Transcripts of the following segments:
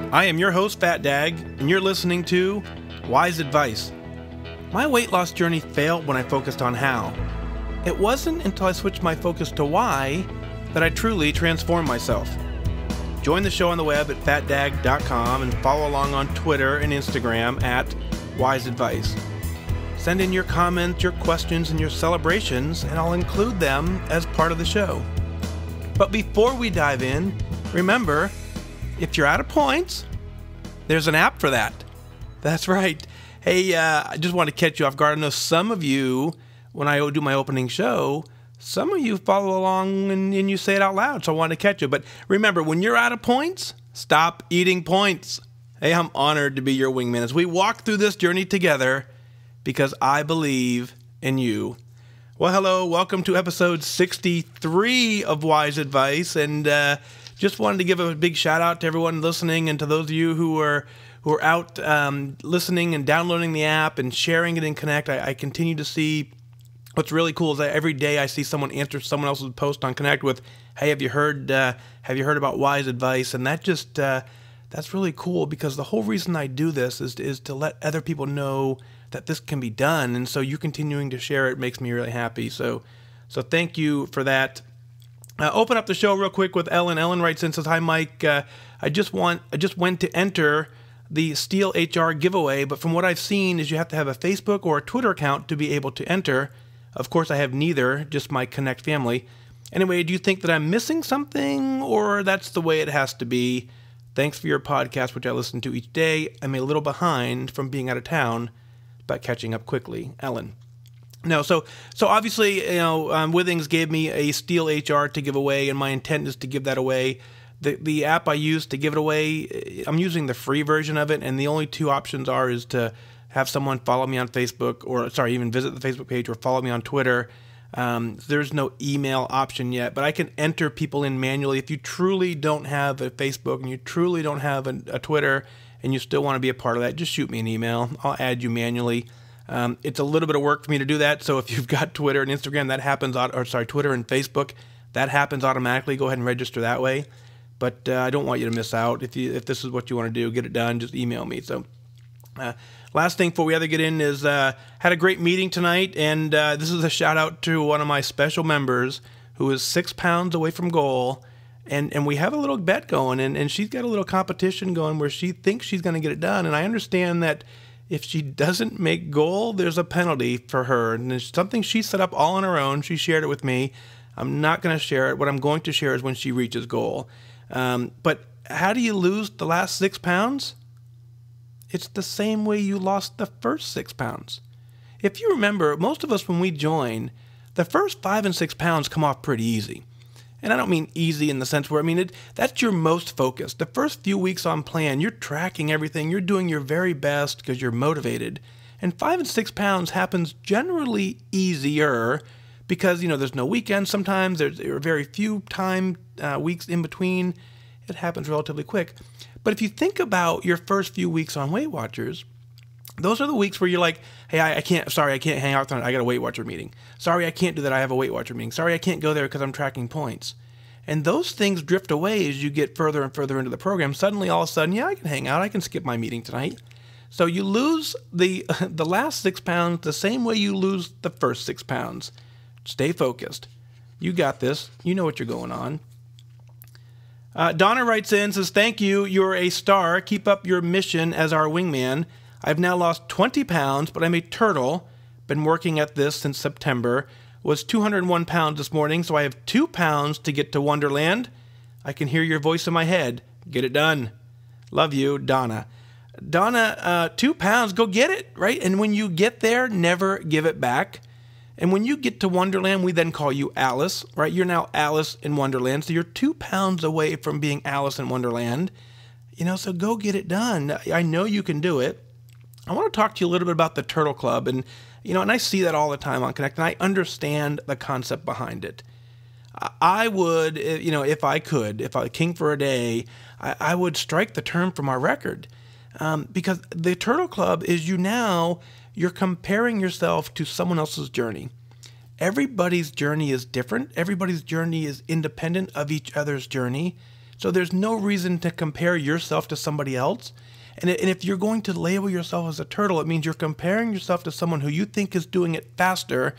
I am your host, FatDag, and you're listening to Wise Advice. My weight loss journey failed when I focused on how. It wasn't until I switched my focus to why that I truly transformed myself. Join the show on the web at fatdag.com and follow along on Twitter and Instagram at Wise Advice. Send in your comments, your questions, and your celebrations, and I'll include them as part of the show. But before we dive in, remember, if you're out of points, there's an app for that. That's right. Hey, I just want to catch you off guard. I know some of you, when I do my opening show, some of you follow along and you say it out loud, so I want to catch you. But remember, when you're out of points, stop eating points. Hey, I'm honored to be your wingman as we walk through this journey together because I believe in you. Well, hello. Welcome to episode 63 of Wise Advice. And just wanted to give a big shout out to everyone listening and to those of you who are out listening and downloading the app and sharing it in Connect. I continue to see what's really cool is that every day I see someone answer someone else's post on Connect with, "Hey, have you heard about Wise Advice?" And that just that's really cool because the whole reason I do this is to let other people know that this can be done. And so you continuing to share it makes me really happy. So thank you for that. Open up the show real quick with Ellen. Ellen writes in, says, "Hi, Mike. I just went to enter the SteeleHR giveaway, but from what I've seen is you have to have a Facebook or a Twitter account to be able to enter. Of course, I have neither, just my Connect family. Anyway, do you think that I'm missing something or that's the way it has to be? Thanks for your podcast, which I listen to each day. I'm a little behind from being out of town, but catching up quickly. Ellen." No, so obviously, Withings gave me a SteeleHR to give away, and my intent is to give that away. The app I use to give it away, I'm using the free version of it, and the only two options is to have someone follow me on Facebook, even visit the Facebook page or follow me on Twitter. There's no email option yet, but I can enter people in manually. If you truly don't have a Facebook and you truly don't have a Twitter and you still want to be a part of that, just shoot me an email. I'll add you manually. It's a little bit of work for me to do that. So if you've got Twitter and Instagram, that happens, Twitter and Facebook, that happens automatically. Go ahead and register that way. But I don't want you to miss out. If this is what you want to do, get it done, just email me. So last thing before we either get in is had a great meeting tonight. And this is a shout out to one of my special members who is 6 pounds away from goal. And we have a little bet going. And she's got a little competition going where she thinks she's going to get it done. And I understand that if she doesn't make goal, there's a penalty for her. And it's something she set up all on her own. She shared it with me. I'm not going to share it. What I'm going to share is when she reaches goal. But how do you lose the last 6 pounds? It's the same way you lost the first 6 pounds. If you remember, most of us when we join, the first 5 and 6 pounds come off pretty easy. And I don't mean easy in the sense where, that's your most focus. The first few weeks on plan, you're tracking everything. You're doing your very best because you're motivated. And 5 and 6 pounds happens generally easier because, there's no weekends sometimes. There are very few weeks in between. It happens relatively quick. But if you think about your first few weeks on Weight Watchers, those are the weeks where you're like, "Hey, I can't hang out tonight. I got a Weight Watcher meeting. Sorry, I can't do that. I have a Weight Watcher meeting. Sorry, I can't go there because I'm tracking points." And those things drift away as you get further and further into the program. Suddenly, all of a sudden, I can hang out. I can skip my meeting tonight. So you lose the last 6 pounds the same way you lose the first 6 pounds. Stay focused. You got this. You know what you're going on. Donna writes in, says, "Thank you. You're a star. Keep up your mission as our wingman. I've now lost 20 pounds, but I'm a turtle. Been working at this since September. Was 201 pounds this morning, so I have 2 pounds to get to Wonderland. I can hear your voice in my head. Get it done. Love you, Donna." Donna, 2 pounds, go get it, right? And when you get there, never give it back. And when you get to Wonderland, we then call you Alice, right? You're now Alice in Wonderland, so you're 2 pounds away from being Alice in Wonderland. So go get it done. I know you can do it. I want to talk to you a little bit about the Turtle Club, and I see that all the time on Connect, and I understand the concept behind it. I would, if I king for a day, I would strike the term from our record, because the Turtle Club is you're comparing yourself to someone else's journey. Everybody's journey is different. Everybody's journey is independent of each other's journey. So there's no reason to compare yourself to somebody else. And if you're going to label yourself as a turtle, it means you're comparing yourself to someone who you think is doing it faster.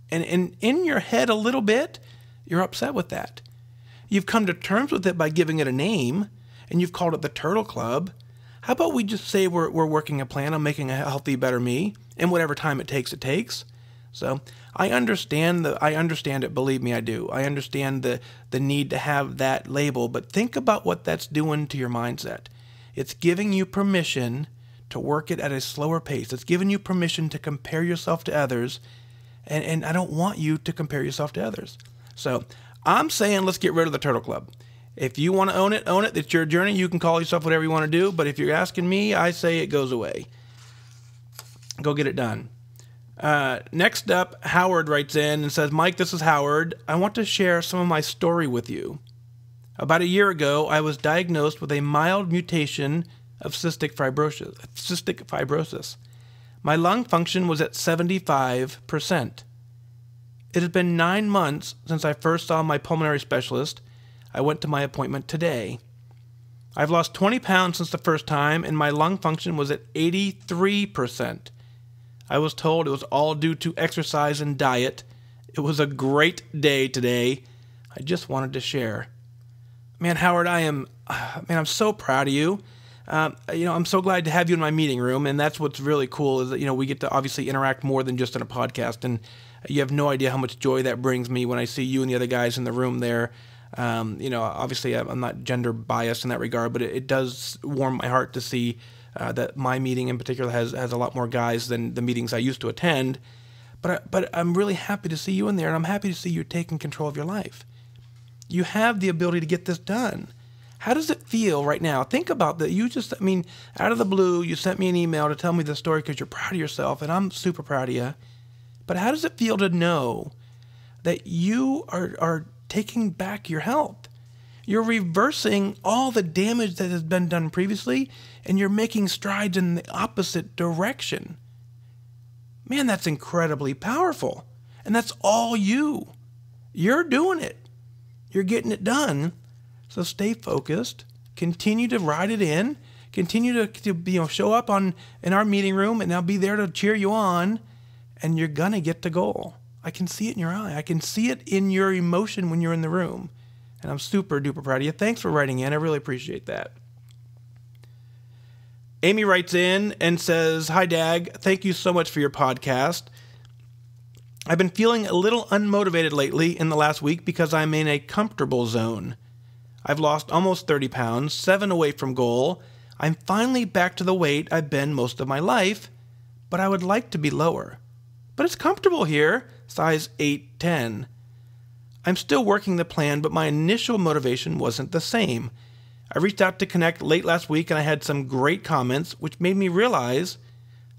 And in your head a little bit, you're upset with that. You've come to terms with it by giving it a name, and you've called it the Turtle Club. How about we just say we're working a plan on making a healthy, better me, and whatever time it takes, it takes. So I understand it, believe me, I do. I understand the need to have that label, but think about what that's doing to your mindset. It's giving you permission to work it at a slower pace. It's giving you permission to compare yourself to others, and I don't want you to compare yourself to others. So I'm saying let's get rid of the Turtle Club. If you want to own it, own it. It's your journey. You can call yourself whatever you want to do, but if you're asking me, I say it goes away. Go get it done. Next up, Howard writes in and says, Mike, this is Howard. I want to share some of my story with you. About a year ago, I was diagnosed with a mild mutation of cystic fibrosis. My lung function was at 75%. It has been 9 months since I first saw my pulmonary specialist. I went to my appointment today. I've lost 20 pounds since the first time, and my lung function was at 83%. I was told it was all due to exercise and diet. It was a great day today. I just wanted to share. Man, Howard, I'm so proud of you. I'm so glad to have you in my meeting room, and that's what's really cool is that, we get to obviously interact more than just in a podcast, and you have no idea how much joy that brings me when I see you and the other guys in the room there. Obviously I'm not gender biased in that regard, but it does warm my heart to see that my meeting in particular has a lot more guys than the meetings I used to attend. But I'm really happy to see you in there, and I'm happy to see you taking control of your life. You have the ability to get this done. How does it feel right now? Think about that. Out of the blue, you sent me an email to tell me the story because you're proud of yourself, and I'm super proud of you. But how does it feel to know that you are taking back your health? You're reversing all the damage that has been done previously, and you're making strides in the opposite direction. Man, that's incredibly powerful. And that's all you. You're doing it. You're getting it done. So stay focused. Continue to ride it in. Continue to show up in our meeting room, and I'll be there to cheer you on. And you're going to get to goal. I can see it in your eye. I can see it in your emotion when you're in the room. And I'm super duper proud of you. Thanks for writing in. I really appreciate that. Amy writes in and says, Hi, Dag. Thank you so much for your podcast. I've been feeling a little unmotivated lately in the last week because I'm in a comfortable zone. I've lost almost 30 pounds, 7 away from goal. I'm finally back to the weight I've been most of my life, but I would like to be lower. But it's comfortable here, size 8-10. I'm still working the plan, but my initial motivation wasn't the same. I reached out to connect late last week, and I had some great comments, which made me realize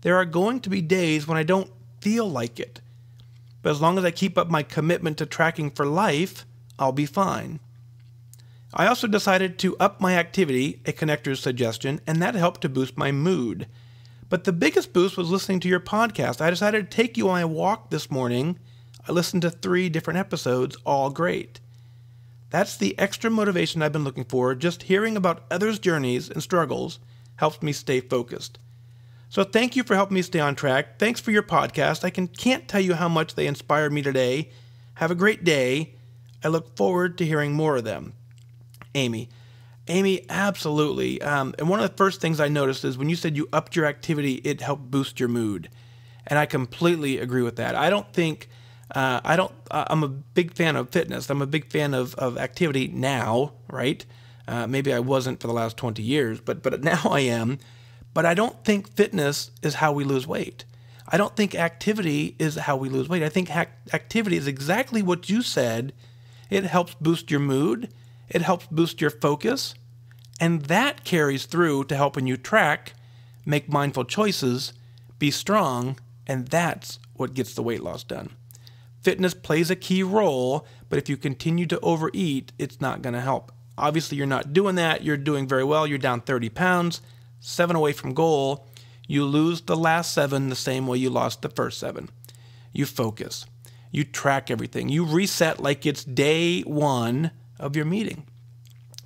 there are going to be days when I don't feel like it. But as long as I keep up my commitment to tracking for life, I'll be fine. I also decided to up my activity, a connector's suggestion, and that helped to boost my mood. But the biggest boost was listening to your podcast. I decided to take you on my walk this morning. I listened to 3 different episodes, all great. That's the extra motivation I've been looking for. Just hearing about others' journeys and struggles helps me stay focused. So thank you for helping me stay on track. Thanks for your podcast. I can't tell you how much they inspired me today. Have a great day. I look forward to hearing more of them. Amy, absolutely. And one of the first things I noticed is when you said you upped your activity, it helped boost your mood. And I completely agree with that. I'm a big fan of fitness. I'm a big fan of activity now, right? Maybe I wasn't for the last 20 years, but now I am. But I don't think fitness is how we lose weight. I don't think activity is how we lose weight. I think activity is exactly what you said. It helps boost your mood. It helps boost your focus. And that carries through to helping you track, make mindful choices, be strong, and that's what gets the weight loss done. Fitness plays a key role, but if you continue to overeat, it's not going to help. Obviously, you're not doing that. You're doing very well. You're down 30 pounds, 7 away from goal. You lose the last 7 the same way you lost the first 7. You focus. You track everything. You reset like it's day 1 of your meeting.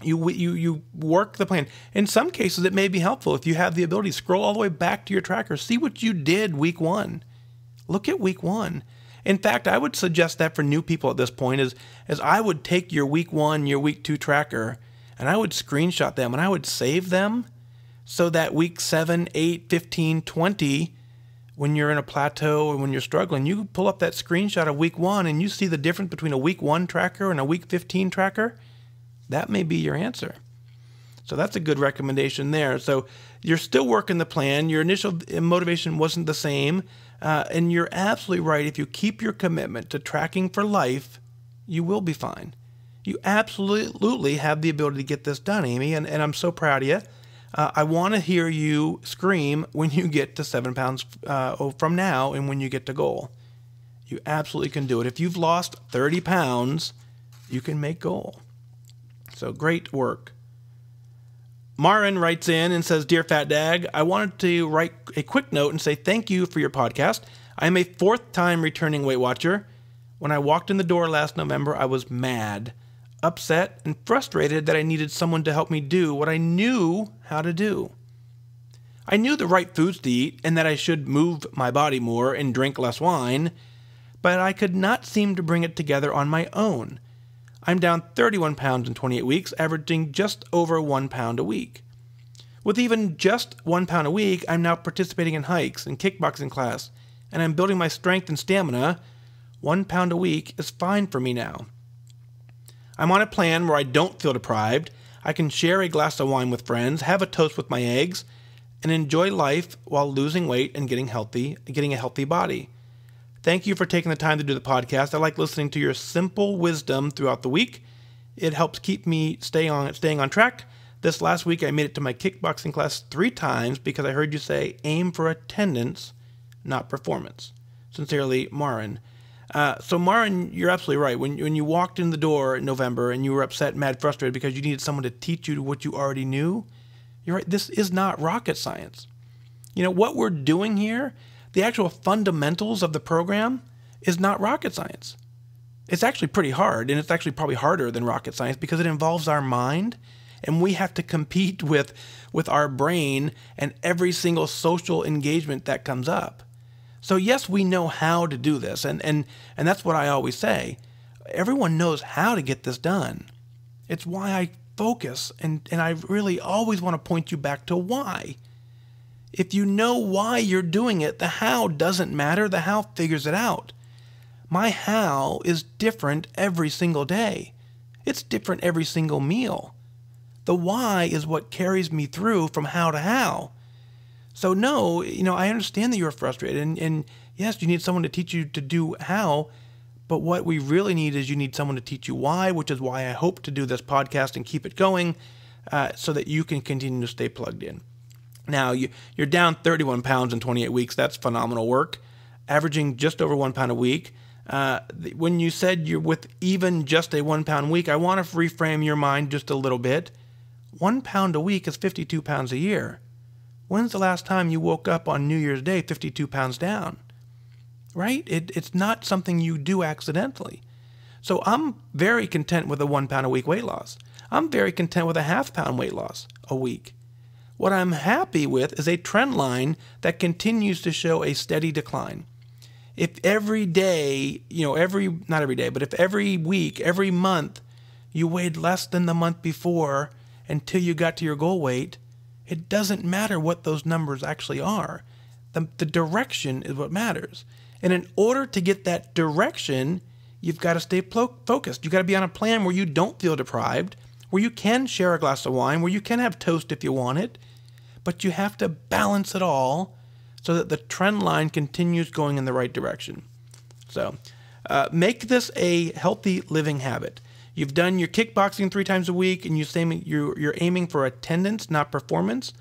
You work the plan. In some cases, it may be helpful if you have the ability to scroll all the way back to your tracker. See what you did week 1. Look at week 1. In fact, I would suggest that for new people at this point is I would take your week 1, your week 2 tracker, and I would screenshot them and I would save them so that week 7, 8, 15, 20, when you're in a plateau or when you're struggling, you pull up that screenshot of week 1 and you see the difference between a week 1 tracker and a week 15 tracker. That may be your answer. So that's a good recommendation there. So you're still working the plan. Your initial motivation wasn't the same. And you're absolutely right. If you keep your commitment to tracking for life, you will be fine. You absolutely have the ability to get this done, Amy, and I'm so proud of you. I want to hear you scream when you get to 7 pounds from now and when you get to goal. You absolutely can do it. If you've lost 30 pounds, you can make goal. So great work. Maren writes in and says, Dear FatDag, I wanted to write a quick note and say thank you for your podcast. I am a 4th time returning Weight Watcher. When I walked in the door last November, I was mad, upset, and frustrated that I needed someone to help me do what I knew how to do. I knew the right foods to eat and that I should move my body more and drink less wine, but I could not seem to bring it together on my own. I'm down 31 pounds in 28 weeks, averaging just over 1 pound a week. With even just 1 pound a week, I'm now participating in hikes and kickboxing class, and I'm building my strength and stamina. 1 pound a week is fine for me now. I'm on a plan where I don't feel deprived. I can share a glass of wine with friends, have a toast with my eggs, and enjoy life while losing weight and getting a healthy body. Thank you for taking the time to do the podcast. I like listening to your simple wisdom throughout the week. It helps keep me staying on track. This last week, I made it to my kickboxing class 3 times because I heard you say aim for attendance, not performance. Sincerely, Maren. So Maren, you're absolutely right. When you walked in the door in November and you were upset, mad, frustrated because you needed someone to teach you what you already knew, you're right. This is not rocket science. You know, what we're doing here, the actual fundamentals of the program, is not rocket science. It's actually pretty hard, and it's actually probably harder than rocket science because it involves our mind, and we have to compete with our brain and every single social engagement that comes up. So yes, we know how to do this, and that's what I always say. Everyone knows how to get this done. It's why I focus, and I really always want to point you back to why. If you know why you're doing it, the how doesn't matter. The how figures it out. My how is different every single day. It's different every single meal. The why is what carries me through from how to how. So no, I understand that you're frustrated, and yes, you need someone to teach you to do how, but what we really need is you need someone to teach you why, which is why I hope to do this podcast and keep it going so that you can continue to stay plugged in. Now, you're down 31 pounds in 28 weeks. That's phenomenal work, averaging just over 1 pound a week. When you said you're with even just a 1 pound week, I want to reframe your mind just a little bit. 1 pound a week is 52 pounds a year. When's the last time you woke up on New Year's Day 52 pounds down? Right? It's not something you do accidentally. So I'm very content with a 1 pound a week weight loss. I'm very content with a ½ pound weight loss a week. What I'm happy with is a trend line that continues to show a steady decline. If every day, not every day, but if every week, every month, you weighed less than the month before until you got to your goal weight, it doesn't matter what those numbers actually are. The direction is what matters. And in order to get that direction, you've got to stay focused. You've got to be on a plan where you don't feel deprived, where you can share a glass of wine, where you can have toast if you want it, but you have to balance it all so that the trend line continues going in the right direction. So make this a healthy living habit. You've done your kickboxing 3 times a week, and you're aiming for attendance, not performance.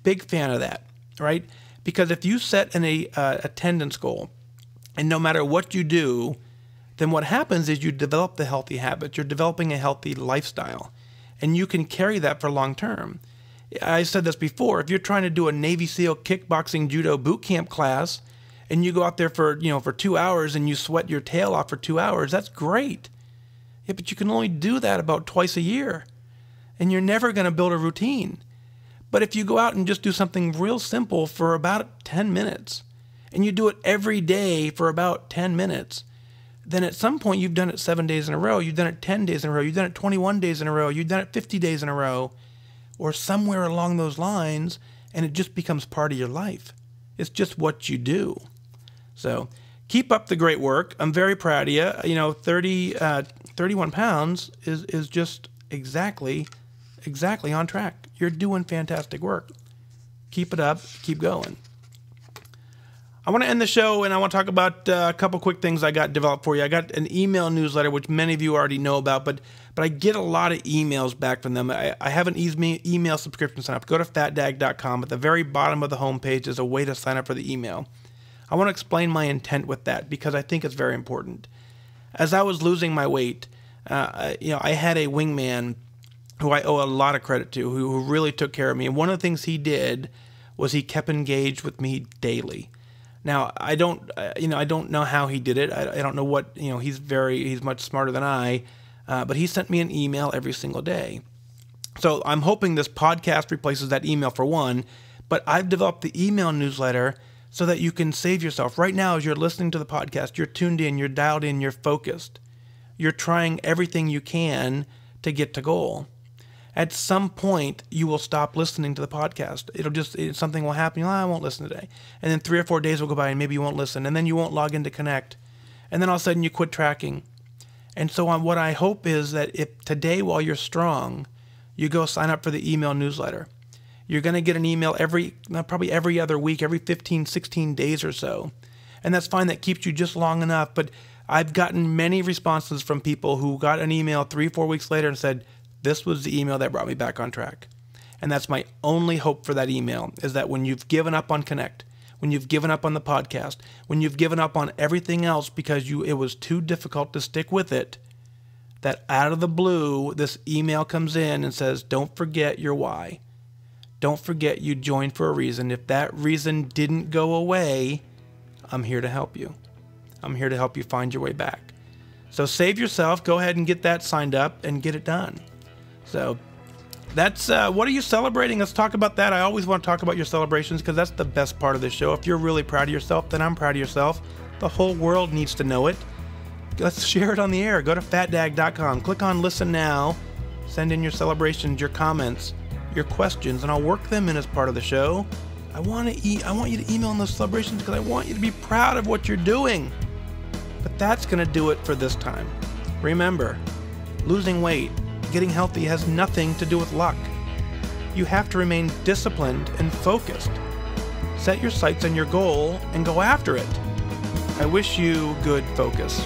Big fan of that, right? Because if you set an attendance goal, and no matter what you do, then what happens is you develop the healthy habits. You're developing a healthy lifestyle, and you can carry that for long term. I said this before. If you're trying to do a Navy SEAL kickboxing judo boot camp class, and you go out there for 2 hours and you sweat your tail off for 2 hours, that's great. Yeah, but you can only do that about twice a year. and you're never going to build a routine. But if you go out and just do something real simple for about 10 minutes, and you do it every day for about 10 minutes, then at some point you've done it 7 days in a row, you've done it 10 days in a row, you've done it 21 days in a row, you've done it 50 days in a row, or somewhere along those lines, and it just becomes part of your life. It's just what you do. So keep up the great work. I'm very proud of you. 31 pounds is just exactly on track. You're doing fantastic work. Keep it up. Keep going. I want to end the show, and I want to talk about a couple quick things I got developed for you. I got an email newsletter, which many of you already know about, but I get a lot of emails back from them. I have an email subscription sign up. Go to FatDag.com. At the very bottom of the homepage is a way to sign up for the email. I want to explain my intent with that because I think it's very important. As I was losing my weight, I had a wingman who I owe a lot of credit to, who really took care of me. And one of the things he did was he kept engaged with me daily. Now, I don't know how he did it. I don't know what, he's much smarter than I, but he sent me an email every single day. So I'm hoping this podcast replaces that email for one, but I've developed the email newsletter so that you can save yourself. Right now, as you're listening to the podcast, you're tuned in, you're dialed in, you're focused. You're trying everything you can to get to goal. At some point, you will stop listening to the podcast. Something will happen. I won't listen today. And then 3 or 4 days will go by and maybe you won't listen. And then you won't log in to connect. And then all of a sudden you quit tracking. And so what I hope is that if today, while you're strong, you go sign up for the email newsletter. You're going to get an email probably every other week, every 15, 16 days or so. And that's fine. That keeps you just long enough. But I've gotten many responses from people who got an email 3, 4 weeks later and said, this was the email that brought me back on track. And that's my only hope for that email, is that when you've given up on Connect, when you've given up on the podcast, when you've given up on everything else because it was too difficult to stick with it, that out of the blue, this email comes in and says, don't forget your why. Don't forget you joined for a reason. If that reason didn't go away, I'm here to help you. I'm here to help you find your way back. So save yourself. Go ahead and get that signed up and get it done. So that's what are you celebrating? Let's talk about that. I always want to talk about your celebrations because that's the best part of the show. If you're really proud of yourself, then I'm proud of yourself. The whole world needs to know it. Let's share it on the air. Go to FatDag.com. Click on Listen Now. Send in your celebrations, your comments, your questions, and I'll work them in as part of the show. I want you to email in those celebrations because I want you to be proud of what you're doing. But that's going to do it for this time. Remember, losing weight, getting healthy has nothing to do with luck. You have to remain disciplined and focused. Set your sights on your goal and go after it. I wish you good focus.